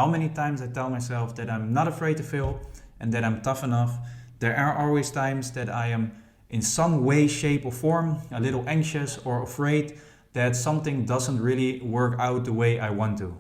How many times I tell myself that I'm not afraid to fail and that I'm tough enough. There are always times that I am in some way, shape or form a little anxious or afraid that something doesn't really work out the way I want to.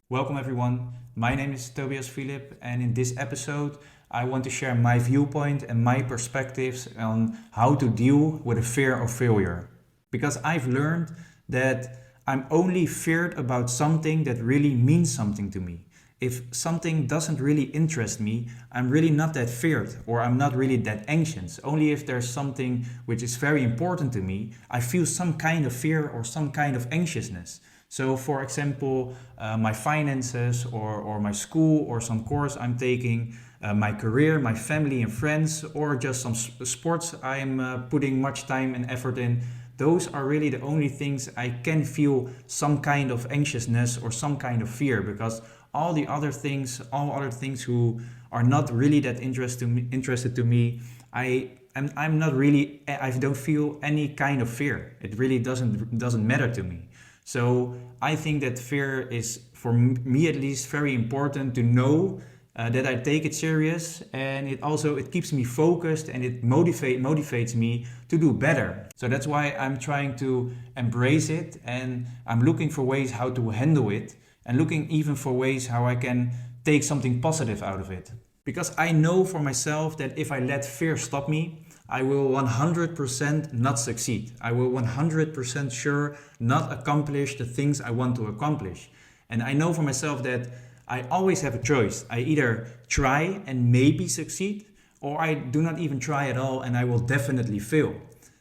Welcome everyone, my name is Tobias Philipp, and in this episode I want to share my viewpoint and my perspectives on how to deal with the fear of failure. Because I've learned that I'm only feared about something that really means something to me. If something doesn't really interest me, I'm really not that feared, or I'm not really that anxious. Only if there's something which is very important to me, I feel some kind of fear or some kind of anxiousness. So for example, my finances or my school or some course I'm taking, my career, my family and friends, or just some sports I'm putting much time and effort in. Those are really the only things I can feel some kind of anxiousness or some kind of fear, because all other things who are not really that interested to me, I'm not really, I don't feel any kind of fear. It really doesn't matter to me. So I think that fear is, for me at least, very important to know that I take it serious, and it keeps me focused, and it motivates me to do better. So that's why I'm trying to embrace it, and I'm looking for ways how to handle it, and looking even for ways how I can take something positive out of it. Because I know for myself that if I let fear stop me, I will 100% not succeed. I will 100% sure not accomplish the things I want to accomplish. And I know for myself that I always have a choice. I either try and maybe succeed, or I do not even try at all and I will definitely fail.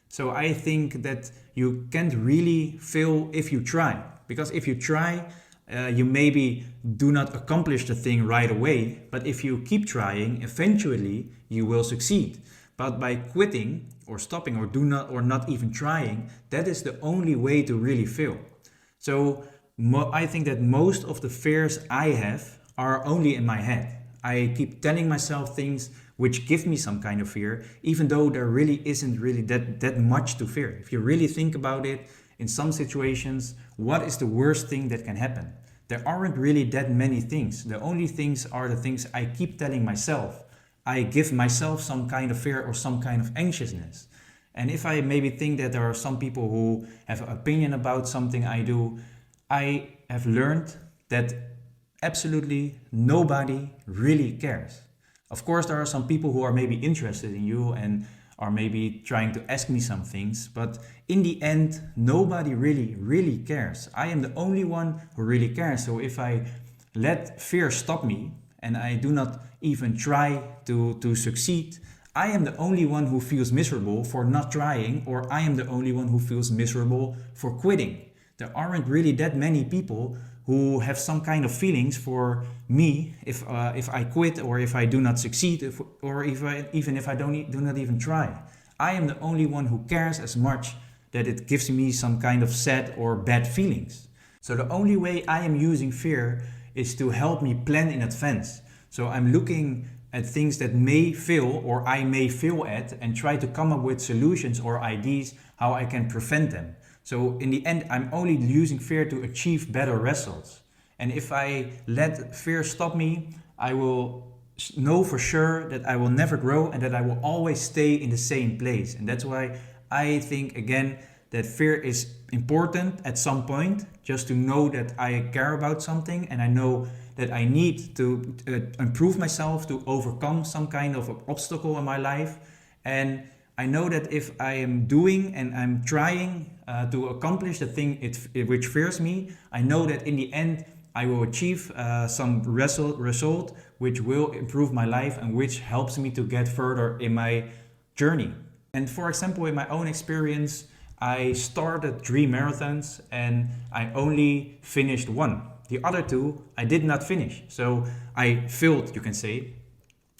So I think that you can't really fail if you try. Because if you try, you maybe do not accomplish the thing right away, but if you keep trying, eventually you will succeed. But by quitting or stopping or not even trying, that is the only way to really fail. So I think that most of the fears I have are only in my head. I keep telling myself things which give me some kind of fear, even though there really isn't really that much to fear. If you really think about it, in some situations, what is the worst thing that can happen? There aren't really that many things. The only things are the things I keep telling myself. I give myself some kind of fear or some kind of anxiousness. And if I maybe think that there are some people who have an opinion about something I do, I have learned that absolutely nobody really cares. Of course, there are some people who are maybe interested in you and are maybe trying to ask me some things, but in the end, nobody really cares. I am the only one who really cares. So if I let fear stop me and I do not even try to succeed, I am the only one who feels miserable for not trying, or I am the only one who feels miserable for quitting. There aren't really that many people who have some kind of feelings for me if I quit, or if I do not succeed, even if I do not even try. I am the only one who cares as much that it gives me some kind of sad or bad feelings. So the only way I am using fear is to help me plan in advance. So I'm looking at things that may fail or I may fail at, and try to come up with solutions or ideas how I can prevent them. So in the end, I'm only using fear to achieve better results. And if I let fear stop me, I will know for sure that I will never grow and that I will always stay in the same place. And that's why I think, again, that fear is important at some point, just to know that I care about something, and I know that I need to improve myself to overcome some kind of obstacle in my life. And I know that if I am doing and I'm trying to accomplish the thing which fears me, I know that in the end I will achieve some result which will improve my life and which helps me to get further in my journey. And for example, in my own experience, I started 3 marathons and I only finished 1. The other 2 I did not finish. So I failed, you can say.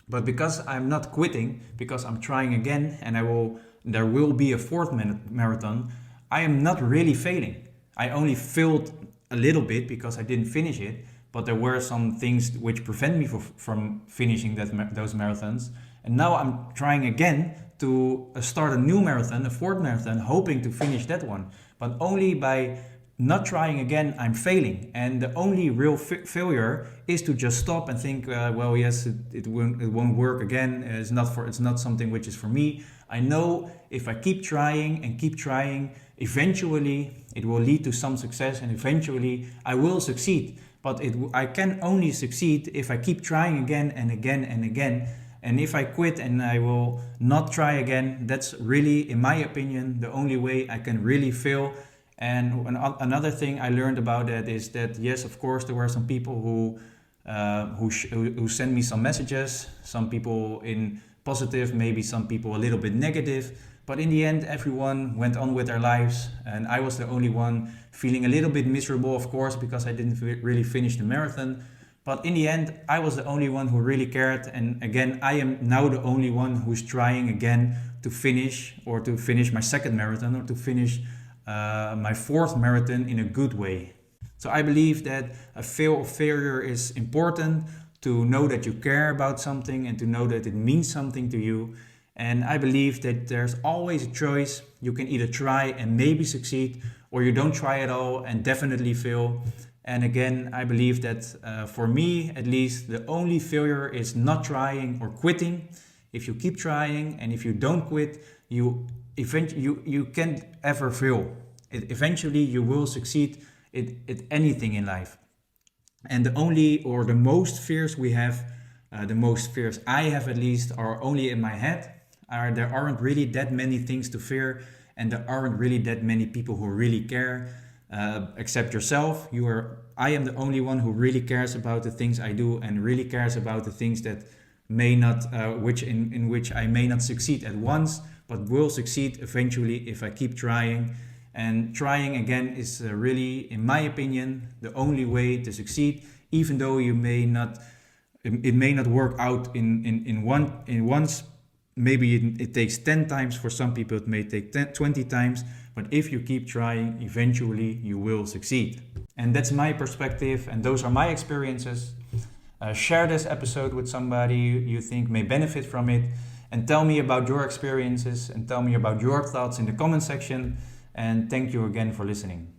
But because I'm not quitting, because I'm trying again, and there will be a 4th marathon, I am not really failing. I only failed a little bit because I didn't finish it, but there were some things which prevent me from finishing those marathons. And now I'm trying again to start a new marathon, a 4th marathon, hoping to finish that one. But only by not trying again, I'm failing. And the only real failure is to just stop and think, well, yes, it won't work again. It's not something which is for me. I know if I keep trying and keep trying, eventually it will lead to some success, and eventually I will succeed. But I can only succeed if I keep trying again and again and again. And if I quit and I will not try again, that's really, in my opinion, the only way I can really fail. And another thing I learned about that is that, yes, of course, there were some people who sent me some messages, some people in positive, maybe some people a little bit negative. But in the end, everyone went on with their lives, and I was the only one feeling a little bit miserable, of course, because I didn't really finish the marathon. But in the end, I was the only one who really cared. And again, I am now the only one who's trying again to finish my second marathon, or to finish my fourth marathon in a good way. So I believe that a failure is important, to know that you care about something and to know that it means something to you. And I believe that there's always a choice. You can either try and maybe succeed, or you don't try at all and definitely fail. And again, I believe that for me, at least, the only failure is not trying or quitting. If you keep trying and if you don't quit, you can't ever fail. Eventually, you will succeed at anything in life. And the most fears we have, the most fears I have at least, are only in my head. There aren't really that many things to fear, and there aren't really that many people who really care. Except yourself. I am the only one who really cares about the things I do, and really cares about the things that may not, in which I may not succeed at once, but will succeed eventually if I keep trying. And trying again is really, in my opinion, the only way to succeed. Even though it may not work out in once. Maybe it takes 10 times. For some people, it may take 20 times. But if you keep trying, eventually you will succeed. And that's my perspective, and those are my experiences. Share this episode with somebody you think may benefit from it, and tell me about your experiences and tell me about your thoughts in the comment section. And thank you again for listening.